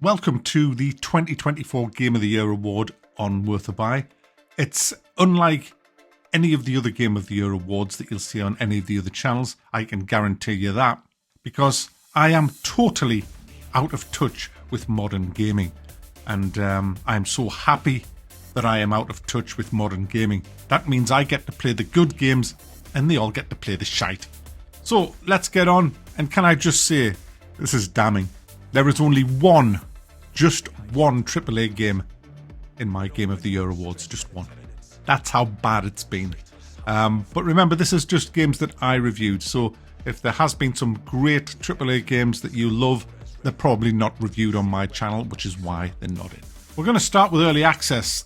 Welcome to the 2024 Game of the Year award on Worthabuy. It's unlike any of the other Game of the Year awards that you'll see on any of the other channels. I can guarantee you that, because I am totally out of touch with modern gaming. And I'm so happy that I am out of touch with modern gaming. That means I get to play the good games and they all get to play the shite. So let's get on. And can I just say, this is damning. There is only just one AAA game in my Game of the Year awards. Just one. That's how bad it's been. But remember, this is just games that I reviewed. So if there has been some great AAA games that you love, they're probably not reviewed on my channel, which is why they're not in. We're going to start with early access.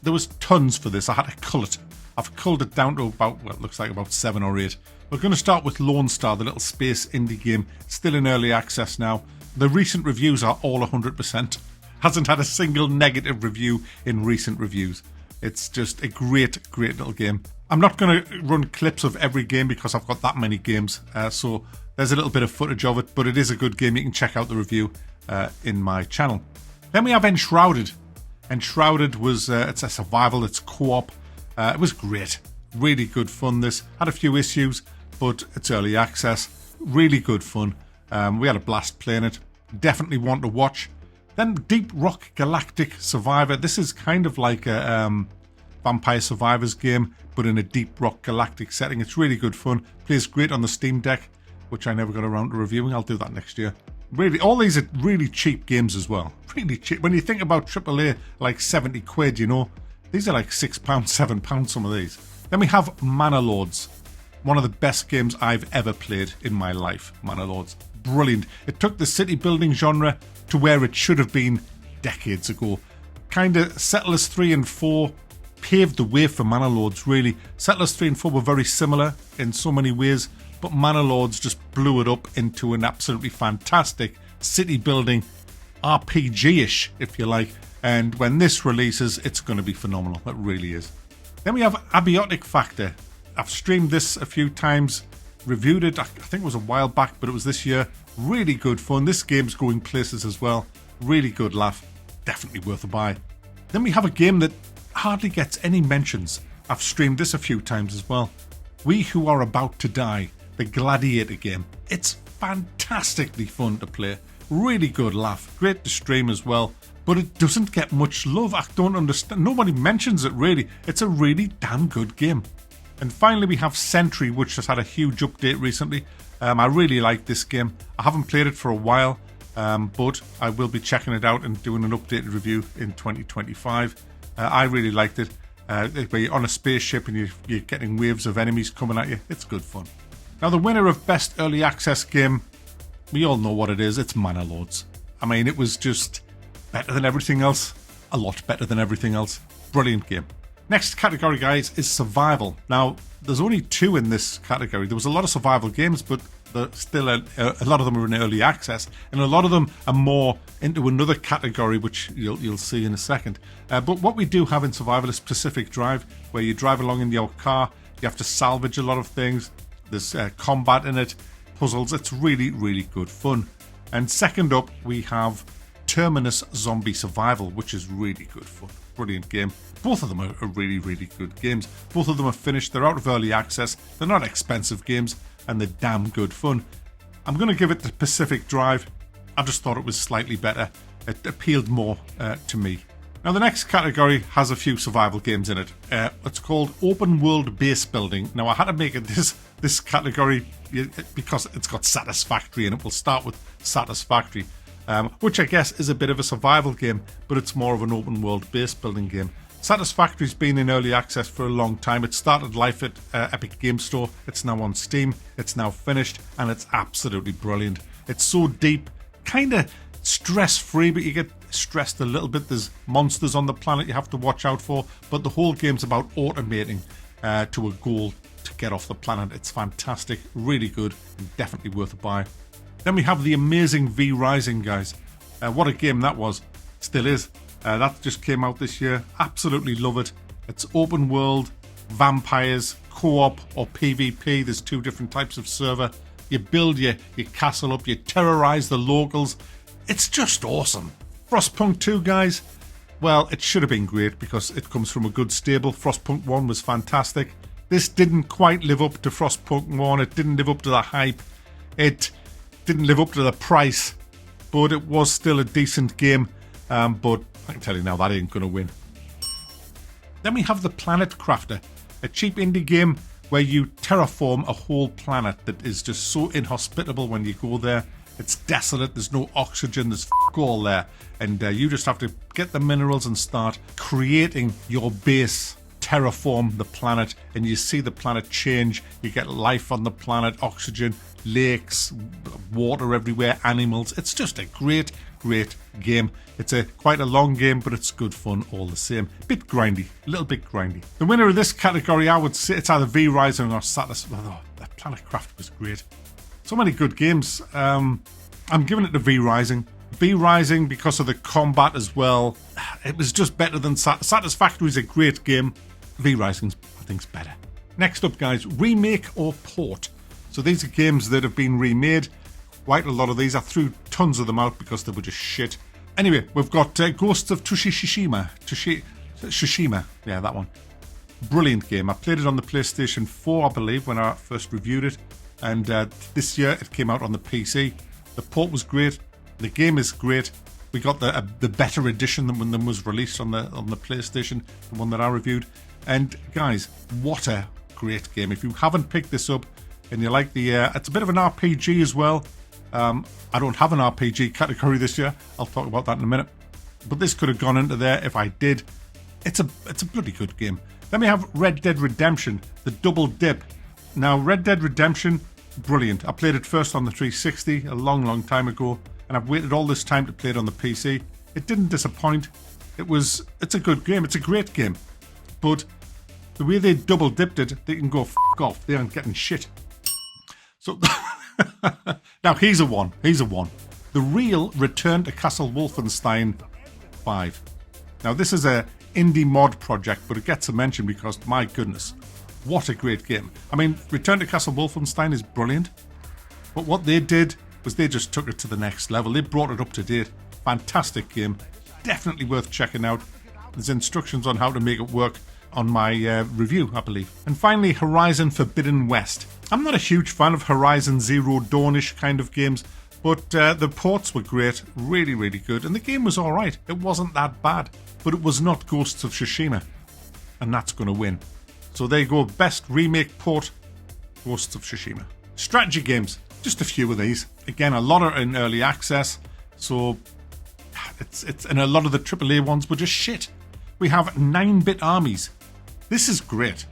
There was tons for this. I had to cull it. I've culled it down to about, well, it looks like about 7 or 8. We're going to start with Lone Star, the little space indie game. Still in early access now. The recent reviews are all 100%. Hasn't had a single negative review in recent reviews. It's just a great little game. I'm not going to run clips of every game because I've got that many games. So there's a little bit of footage of it, but it is a good game. You can check out the review in my channel. Then we have Enshrouded. Enshrouded was, it's a survival, it's co-op. It was great. Really good fun. This had a few issues, but it's early access. Really good fun. We had a blast playing it. Definitely want to watch. Then Deep Rock Galactic Survivor. This is kind of like a Vampire Survivors game, but in a Deep Rock Galactic setting. It's really good fun. Plays great on the Steam Deck, which I never got around to reviewing. I'll do that next year. Really, all these are really cheap games as well. Really cheap. When you think about AAA, like 70 quid, you know, these are like £6, £7, some of these. Then we have Manor Lords. One of the best games I've ever played in my life, Manor Lords. Brilliant. It took the city building genre to where it should have been decades ago. Kind of Settlers 3 and 4 paved the way for Manor Lords, really. Settlers 3 and 4 were very similar in so many ways, but Manor Lords just blew it up into an absolutely fantastic city building RPG-ish, if you like. And when this releases, it's going to be phenomenal. It really is. Then we have Abiotic Factor. I've streamed this a few times, reviewed it, I think it was a while back, but it was this year. Really good fun. This game's going places as well. Really good laugh. Definitely worth a buy. Then we have a game that hardly gets any mentions. I've streamed this a few times as well. We Who Are About to Die, the Gladiator game. It's fantastically fun to play. Really good laugh. Great to stream as well. But it doesn't get much love. I don't understand. Nobody mentions it really. It's a really damn good game. And finally we have Sentry, which has had a huge update recently. I really like this game. I haven't played it for a while, but I will be checking it out and doing an updated review in 2025. I really liked it. Where you're on a spaceship and you're getting waves of enemies coming at you. It's good fun. Now the winner of Best Early Access Game, we all know what it is. It's Manor Lords. I mean, it was just better than everything else. A lot better than everything else. Brilliant game. Next category, guys, is survival. Now, there's only 2 in this category. There was a lot of survival games, but still a lot of them are in early access, and a lot of them are more into another category, which you'll see in a second. But what we do have in survival is Pacific Drive, where you drive along in your car. You have to salvage a lot of things. There's combat in it, puzzles. It's really, really good fun. And second up, we have Terminus Zombie Survival, which is really good fun. Brilliant game. Both of them are really, really good games. Both of them are finished. They're out of early access. They're not expensive games, and they're damn good fun. I'm going to give it the Pacific Drive. I just thought it was slightly better. It appealed more to me. Now, the next category has a few survival games in it. It's called Open World Base Building. Now, I had to make it this category because it's got Satisfactory, and it will start with Satisfactory. Which I guess is a bit of a survival game, but it's more of an open world base building game. Satisfactory's been in early access for a long time. It started life at Epic Game Store. It's now on Steam. It's now finished, and it's absolutely brilliant. It's so deep, kind of stress-free, but you get stressed a little bit. There's monsters on the planet you have to watch out for, but the whole game's about automating to a goal to get off the planet. It's fantastic, really good, and definitely worth a buy. Then we have the amazing V Rising, guys. What a game that was. Still is. That just came out this year. Absolutely love it. It's open world, vampires, co-op or PvP. There's 2 different types of server. You build your castle up. You terrorize the locals. It's just awesome. Frostpunk 2, guys, well, it should have been great because it comes from a good stable. Frostpunk 1 was fantastic. This didn't quite live up to Frostpunk 1. It didn't live up to the hype. It didn't live up to the price. But it was still a decent game. But I can tell you now, that ain't going to win. Then we have the Planet Crafter, a cheap indie game where you terraform a whole planet that is just so inhospitable when you go there. It's desolate, there's no oxygen, there's all there. And you just have to get the minerals and start creating your base, terraform the planet, and you see the planet change. You get life on the planet, oxygen, lakes, water everywhere, animals. It's just a great game. It's quite a long game, but it's good fun all the same. Bit grindy, a little bit grindy. The winner of this category, I would say it's either V-Rising or Satis. Oh, that Planet Craft was great. So many good games. I'm giving it to V-Rising. V-Rising because of the combat as well. It was just better than Satisfactory is a great game. V-Rising, I think, is better. Next up, guys, remake or port. So these are games that have been remade. Quite a lot of these. I threw tons of them out because they were just shit. Anyway, we've got Ghosts of Tsushima. Tsushima. Yeah, that one. Brilliant game. I played it on the PlayStation 4, I believe, when I first reviewed it. And this year it came out on the PC. The port was great. The game is great. We got the better edition than when it was released on the PlayStation, the one that I reviewed. And guys, what a great game. If you haven't picked this up and you like the... it's a bit of an RPG as well. I don't have an RPG category this year. I'll talk about that in a minute. But this could have gone into there if I did. It's a bloody good game. Then we have Red Dead Redemption, the double dip. Now, Red Dead Redemption, brilliant. I played it first on the 360 a long time ago, and I've waited all this time to play it on the PC. It didn't disappoint. It's a good game. It's a great game. But the way they double dipped it, they can go f*** off. They aren't getting shit. So... Now, he's a one. The real Return to Castle Wolfenstein 5. Now, this is a indie mod project, but it gets a mention because, my goodness, what a great game. I mean, Return to Castle Wolfenstein is brilliant, but what they did was they just took it to the next level. They brought it up to date. Fantastic game. Definitely worth checking out. There's instructions on how to make it work on my review, I believe. And finally, Horizon Forbidden West. I'm not a huge fan of Horizon Zero Dawn-ish kind of games, but the ports were great, really good, and the game was alright. It wasn't that bad, but it was not Ghosts of Tsushima, and that's going to win. So there you go, best remake port, Ghosts of Tsushima. Strategy games, just a few of these. Again, a lot are in early access, so and a lot of the AAA ones were just shit. We have 9-bit armies. This is great.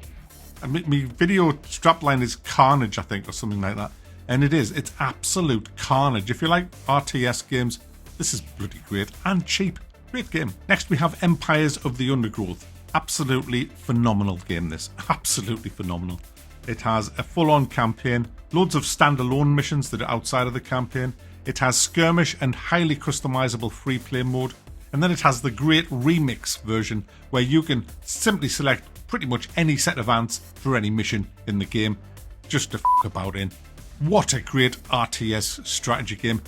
I mean, my video strapline is Carnage, I think, or something like that. And it is. It's absolute carnage. If you like RTS games, this is bloody great and cheap. Great game. Next, we have Empires of the Undergrowth. Absolutely phenomenal game, this. Absolutely phenomenal. It has a full-on campaign, loads of standalone missions that are outside of the campaign. It has skirmish and highly customizable free play mode. And then it has the great Remix version where you can simply select pretty much any set of ants for any mission in the game just to f*** about in. What a great RTS strategy game.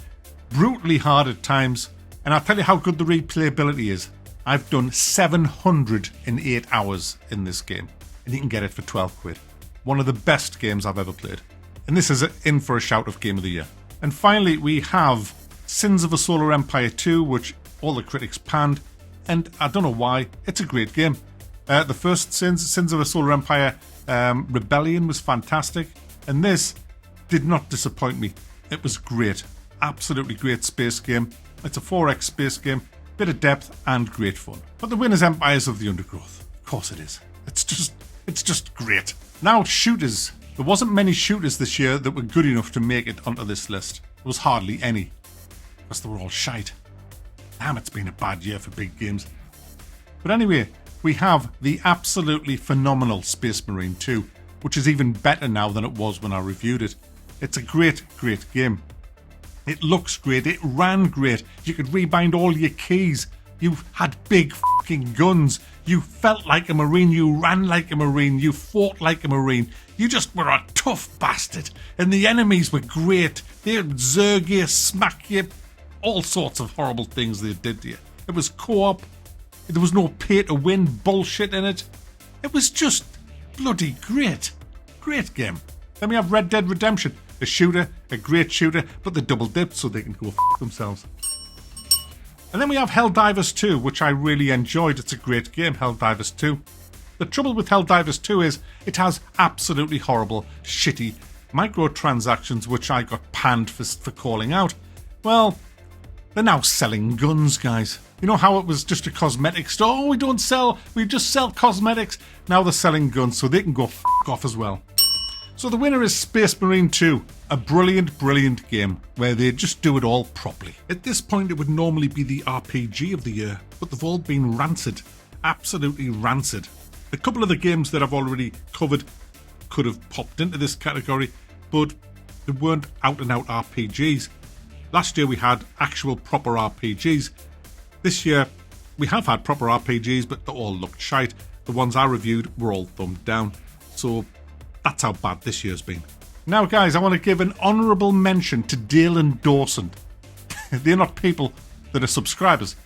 Brutally hard at times. And I'll tell you how good the replayability is. I've done 708 hours in this game. And you can get it for 12 quid. One of the best games I've ever played. And this is in for a shout of Game of the Year. And finally, we have Sins of a Solar Empire 2, which all the critics panned. And I don't know why. It's a great game. The first Sins of a Solar Empire Rebellion was fantastic. And this did not disappoint me. It was great. Absolutely great space game. It's a 4X space game. Bit of depth and great fun. But the winner's Empires of the Undergrowth. Of course it is. It's just great. Now, shooters. There wasn't many shooters this year that were good enough to make it onto this list. There was hardly any. Because they were all shite. Damn, it's been a bad year for big games. But anyway, we have the absolutely phenomenal Space Marine 2, which is even better now than it was when I reviewed it. It's a great game. It looks great. It ran great. You could rebind all your keys. You had big fucking guns. You felt like a Marine. You ran like a Marine. You fought like a Marine. You just were a tough bastard. And the enemies were great. They'd zerg you, smack you, all sorts of horrible things they did to you. It was co-op. There was no pay-to-win bullshit in it. It was just bloody great. Great game. Then we have Red Dead Redemption. A shooter, a great shooter, but they double dipped so they can go f*** themselves. And then we have Helldivers 2, which I really enjoyed. It's a great game, Helldivers 2. The trouble with Helldivers 2 is it has absolutely horrible, shitty microtransactions, which I got panned for calling out. Well, they're now selling guns, guys. You know how it was just a cosmetic store? Oh, we just sell cosmetics. Now they're selling guns, so they can go f*** off as well. So the winner is Space Marine 2, a brilliant, brilliant game where they just do it all properly. At this point, it would normally be the RPG of the year, but they've all been rancid, absolutely rancid. A couple of the games that I've already covered could have popped into this category, but they weren't out-and-out RPGs. Last year we had actual proper RPGs. This year we have had proper RPGs, but they all looked shite. The ones I reviewed were all thumbed down. So that's how bad this year's been. Now, guys, I want to give an honourable mention to Dale and Dawson. They're not people that are subscribers.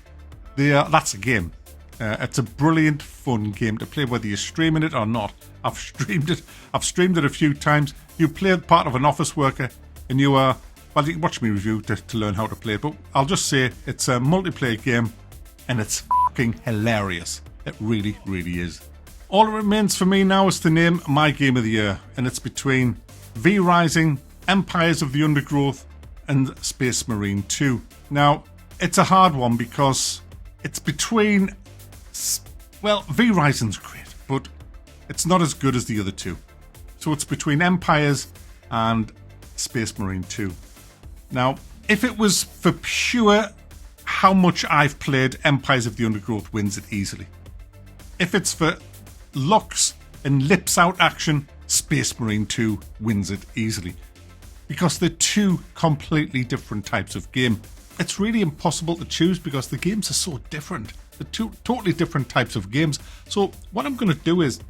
That's a game. It's a brilliant, fun game to play, whether you're streaming it or not. I've streamed it a few times. You play part of an office worker, and you are... Well, you can watch me review to learn how to play it, but I'll just say it's a multiplayer game, and it's fucking hilarious. It really, really is. All that remains for me now is to name my game of the year, and it's between V Rising, Empires of the Undergrowth, and Space Marine 2. Now, it's a hard one because it's between... Well, V Rising's great, but it's not as good as the other two. So it's between Empires and Space Marine 2. Now, if it was for pure how much I've played, Empires of the Undergrowth wins it easily. If it's for looks and lips out action, Space Marine 2 wins it easily. Because they're two completely different types of game. It's really impossible to choose because the games are so different. They're two totally different types of games. So what I'm going to do is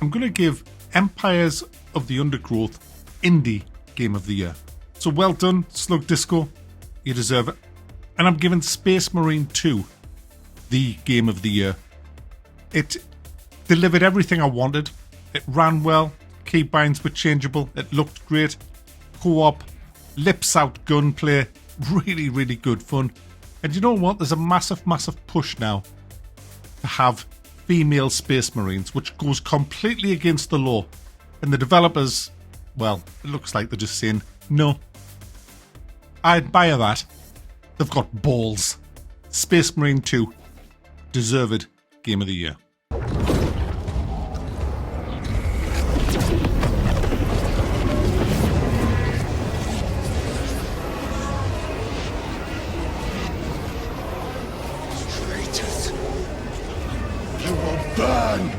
I'm going to give Empires of the Undergrowth Indie Game of the Year. So well done, Slug Disco. You deserve it. And I'm giving Space Marine 2 the Game of the Year. It delivered everything I wanted. It ran well. Keybinds were changeable. It looked great. Co-op, lips out gunplay. Really, really good fun. And you know what? There's a massive, massive push now to have female Space Marines, which goes completely against the law. And the developers, well, it looks like they're just saying, no. I admire that. They've got balls. Space Marine 2, deserved Game of the Year. You will burn